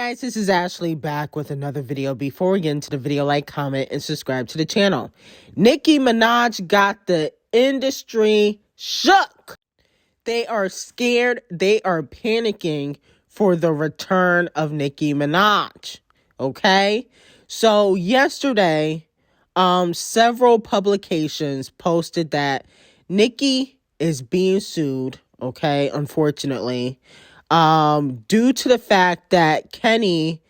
Guys, this is Ashley back with another video. Before we get into the video, like, comment, and subscribe to the channel. Nicki Minaj got the industry shook. They are scared. They are panicking for the return of Nicki Minaj. Okay? So yesterday, several publications posted that Nicki is being sued, okay, unfortunately, due to the fact that Kenny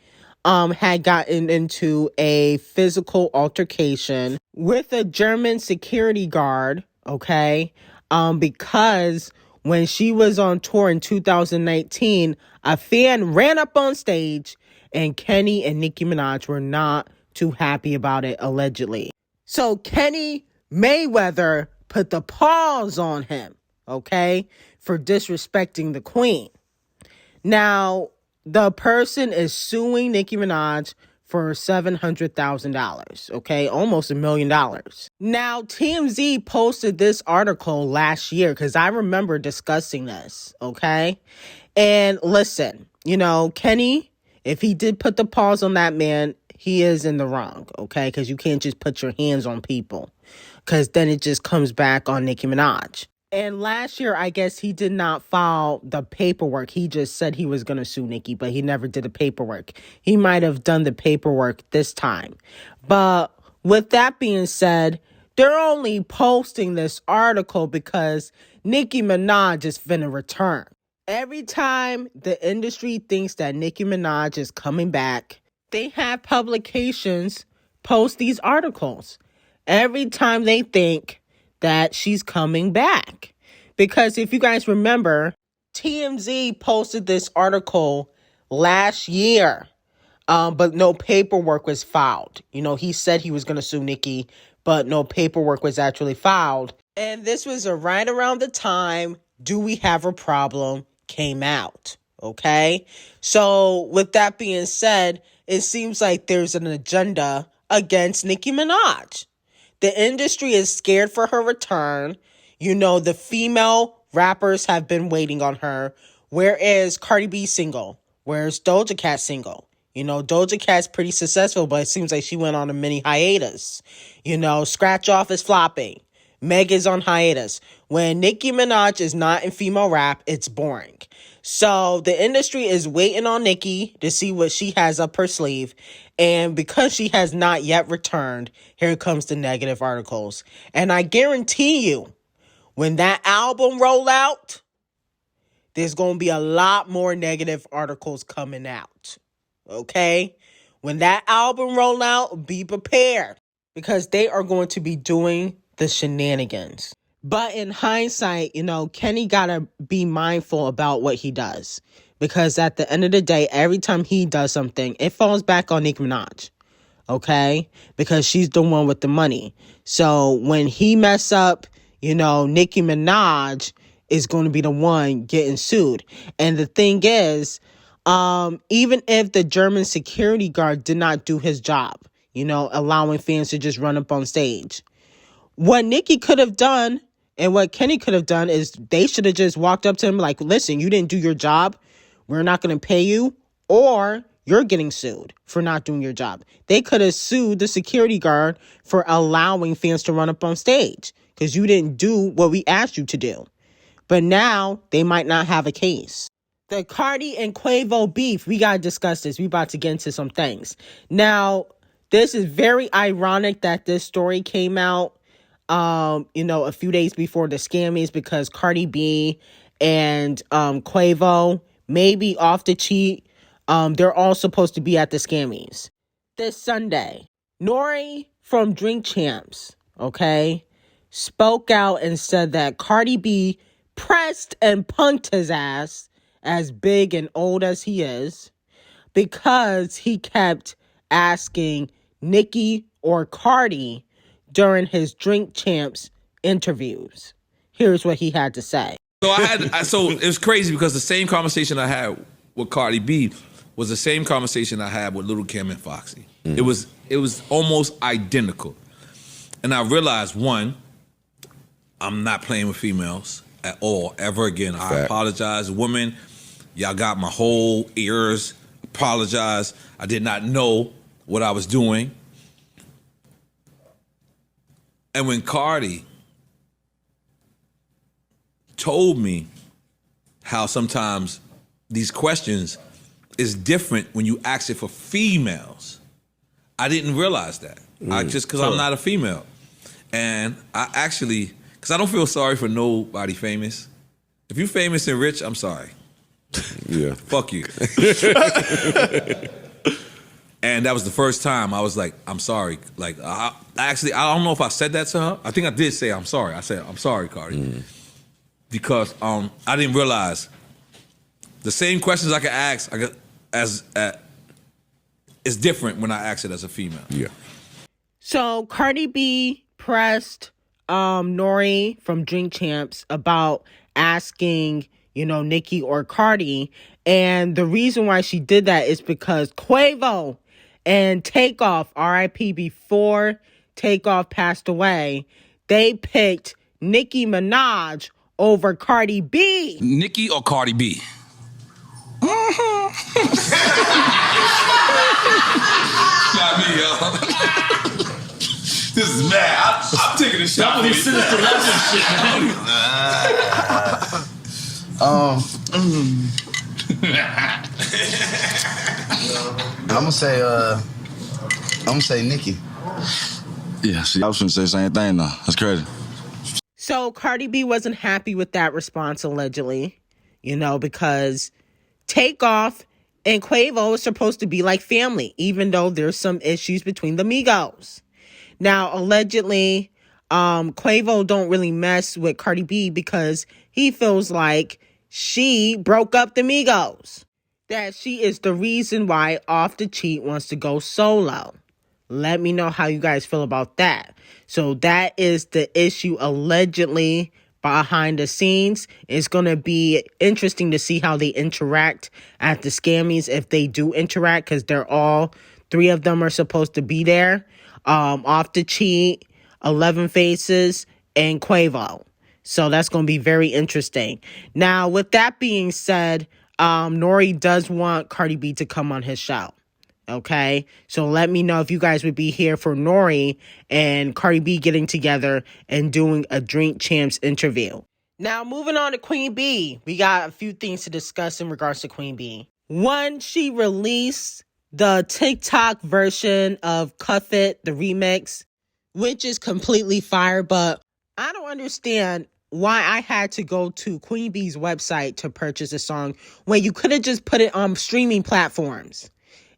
had gotten into a physical altercation with a German security guard, okay, because when she was on tour in 2019, a fan ran up on stage and Kenny and Nicki Minaj were not too happy about it, allegedly. So Kenny Mayweather put the pause on him, okay, for disrespecting the queen. Now, the person is suing Nicki Minaj for $700,000, okay? Almost $1 million. Now, TMZ posted this article last year because I remember discussing this, okay? And listen, you know, Kenny, if he did put the pause on that man, he is in the wrong, okay? Because you can't just put your hands on people because then it just comes back on Nicki Minaj. And last year, I guess he did not file the paperwork. He just said he was going to sue Nicki, but he never did the paperwork. He might have done the paperwork this time. But with that being said, they're only posting this article because Nicki Minaj is finna return. Every time the industry thinks that Nicki Minaj is coming back, they have publications post these articles. Every time they think that she's coming back. Because if you guys remember, TMZ posted this article last year, but no paperwork was filed. You know, he said he was going to sue Nicki, but no paperwork was actually filed. And this was right around the time Do We Have a Problem came out, okay? So with that being said, it seems like there's an agenda against Nicki Minaj. The industry is scared for her return. You know, the female rappers have been waiting on her. Where is Cardi B single? Where's D0JA Cat single? You know, D0JA Cat's pretty successful, but it seems like she went on a mini hiatus. You know, Scratch Off is flopping. Meg is on hiatus. When Nicki Minaj is not in female rap, it's boring. So the industry is waiting on Nicki to see what she has up her sleeve. And because she has not yet returned, here comes the negative articles. And I guarantee you, when that album roll out, there's going to be a lot more negative articles coming out. Okay? When that album roll out, be prepared. Because they are going to be doing the shenanigans. But in hindsight, you know, Kenny gotta be mindful about what he does. Because at the end of the day, every time he does something, it falls back on Nicki Minaj. Okay? Because she's the one with the money. So when he mess up, you know, Nicki Minaj is going to be the one getting sued. And the thing is, even if the German security guard did not do his job, you know, allowing fans to just run up on stage, what Nicki could have done and what Kenny could have done is they should have just walked up to him like, listen, you didn't do your job. We're not going to pay you, or you're getting sued for not doing your job. They could have sued the security guard for allowing fans to run up on stage because you didn't do what we asked you to do. But now they might not have a case. The Cardi and Quavo beef, we got to discuss this. We about to get into some things. Now, this is very ironic that this story came out you know, a few days before the Skimmys because Cardi B and Quavo may be off the cheat. They're all supposed to be at the Skimmys. This Sunday, Nori from Drink Champs, okay, spoke out and said that Cardi B pressed and punked his ass, as big and old as he is, because he kept asking Nicki or Cardi during his Drink Champs interviews. Here's what he had to say. So it was crazy because the same conversation I had with Cardi B was the same conversation I had with Little Kim and Foxy. It was almost identical. And I realized, one, I'm not playing with females at all, ever again. I apologize. Women, y'all got my whole ears apologize. I did not know what I was doing. And when Cardi told me how sometimes these questions is different when you ask it for females, I didn't realize that. Just because I'm not a female. And I actually, because I don't feel sorry for nobody famous. If you famous and rich, I'm sorry. Yeah. Fuck you. And that was the first time I was like, I'm sorry. Like, I don't know if I said that to her. I think I did say I'm sorry. I said, I'm sorry, Cardi. Because I didn't realize the same questions I could ask is different when I ask it as a female. Yeah. So Cardi B pressed Nori from Drink Champs about asking, Nicki or Cardi. And the reason why she did that is because Quavo and Takeoff, RIP, before Takeoff passed away, they picked Nicki Minaj over Cardi B. Nicki or Cardi B? Not me, y'all. This is mad. I'm taking a shot. Some of these sinister lessons shit, I'm gonna say Nicki. Yeah, see, I was gonna say the same thing though. That's crazy. So Cardi B wasn't happy with that response, allegedly, because Takeoff and Quavo is supposed to be like family, even though there's some issues between the Migos. Now, allegedly, Quavo don't really mess with Cardi B because he feels like she broke up the Migos. That she is the reason why Off the Cheat wants to go solo. Let me know how you guys feel about that. So that is the issue allegedly behind the scenes. It's going to be interesting to see how they interact at the Scammies, if they do interact, because three of them are supposed to be there. Off the Cheat, 11 Faces, and Quavo. So that's going to be very interesting. Now, with that being said, Nori does want Cardi B to come on his show. Okay, so let me know if you guys would be here for Nori and Cardi B getting together and doing a Drink Champs interview. Now, moving on to Queen B, we got a few things to discuss in regards to Queen B. One, she released the TikTok version of Cuff It, the remix, which is completely fire, but I don't understand why I had to go to Queen B's website to purchase a song when you could have just put it on streaming platforms.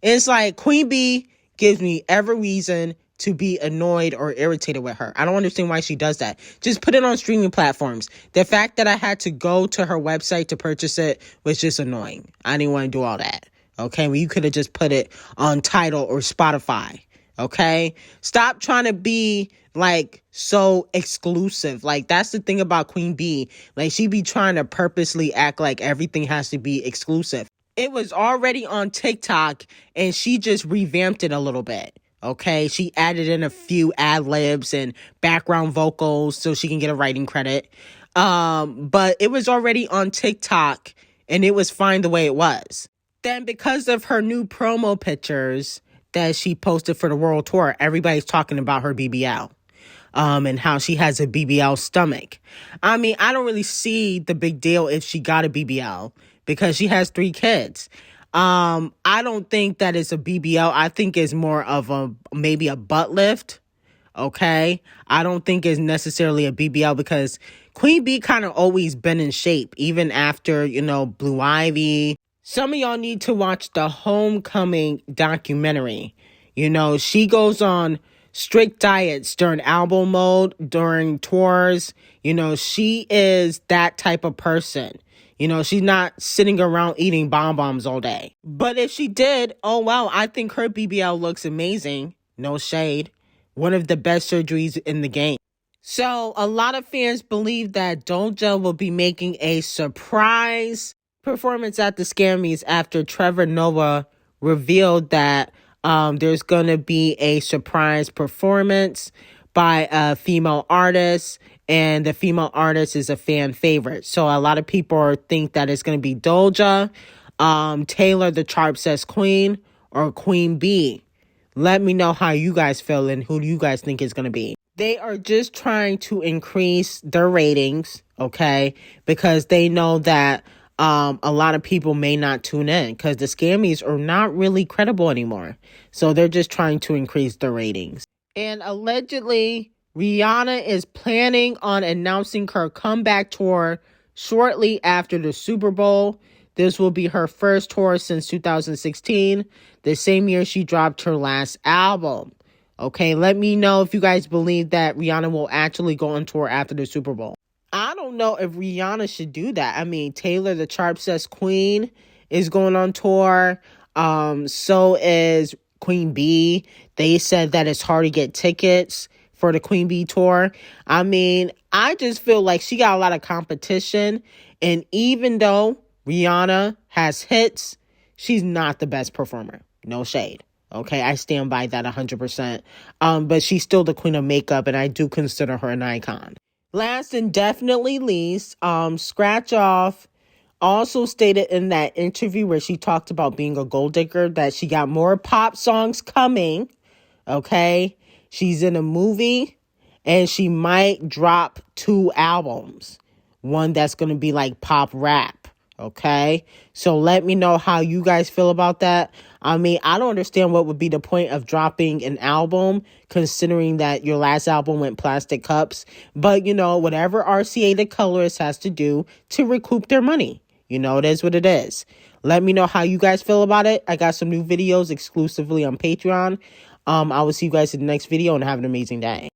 It's like Queen B gives me every reason to be annoyed or irritated with her. I don't understand why she does that. Just put it on streaming platforms. The fact that I had to go to her website to purchase it was just annoying. I didn't want to do all that. Okay, well, you could have just put it on Tidal or Spotify. Okay, stop trying to be like so exclusive. Like, that's the thing about Queen B. Like, she be trying to purposely act like everything has to be exclusive. It was already on TikTok and she just revamped it a little bit. Okay, she added in a few ad-libs and background vocals so she can get a writing credit. But it was already on TikTok and it was fine the way it was. Then because of her new promo pictures that she posted for the world tour, everybody's talking about her BBL. And how she has a BBL stomach. I mean, I don't really see the big deal if she got a BBL because she has 3 kids. I don't think that it's a BBL. I think it's more of maybe a butt lift. Okay. I don't think it's necessarily a BBL because Queen B kind of always been in shape, even after, Blue Ivy. Some of y'all need to watch the Homecoming documentary. She goes on strict diets during album mode, during tours. She is that type of person. She's not sitting around eating bonbons all day. But if she did, oh wow, I think her BBL looks amazing. No shade. One of the best surgeries in the game. So a lot of fans believe that D0JA will be making a surprise performance at the Scammies after Trevor Noah revealed that there's going to be a surprise performance by a female artist, and the female artist is a fan favorite. So a lot of people think that it's going to be D0JA. Taylor the Chart Says Queen or Queen B. Let me know how you guys feel and who do you guys think is going to be. They are just trying to increase their ratings, okay? Because they know that a lot of people may not tune in because the scammies are not really credible anymore. So they're just trying to increase their ratings. And allegedly, Rihanna is planning on announcing her comeback tour shortly after the Super Bowl. This will be her first tour since 2016, the same year she dropped her last album. Okay, let me know if you guys believe that Rihanna will actually go on tour after the Super Bowl. I don't know if Rihanna should do that. I mean, Taylor the Chart Says Queen is going on tour. So is Queen B. They said that it's hard to get tickets for the Queen B tour. I mean, I just feel like she got a lot of competition. And even though Rihanna has hits, she's not the best performer. No shade. Okay, I stand by that 100%. But she's still the queen of makeup, and I do consider her an icon. Last and definitely least, Scratch Off also stated in that interview where she talked about being a gold digger that she got more pop songs coming. Okay, she's in a movie, and she might drop 2 albums. One that's going to be like pop rap. Okay, so let me know how you guys feel about that. I mean, I don't understand what would be the point of dropping an album considering that your last album went plastic cups. But, you know, whatever RCA the colorist has to do to recoup their money. You know, it is what it is. Let me know how you guys feel about it. I got some new videos exclusively on Patreon. I will see you guys in the next video and have an amazing day.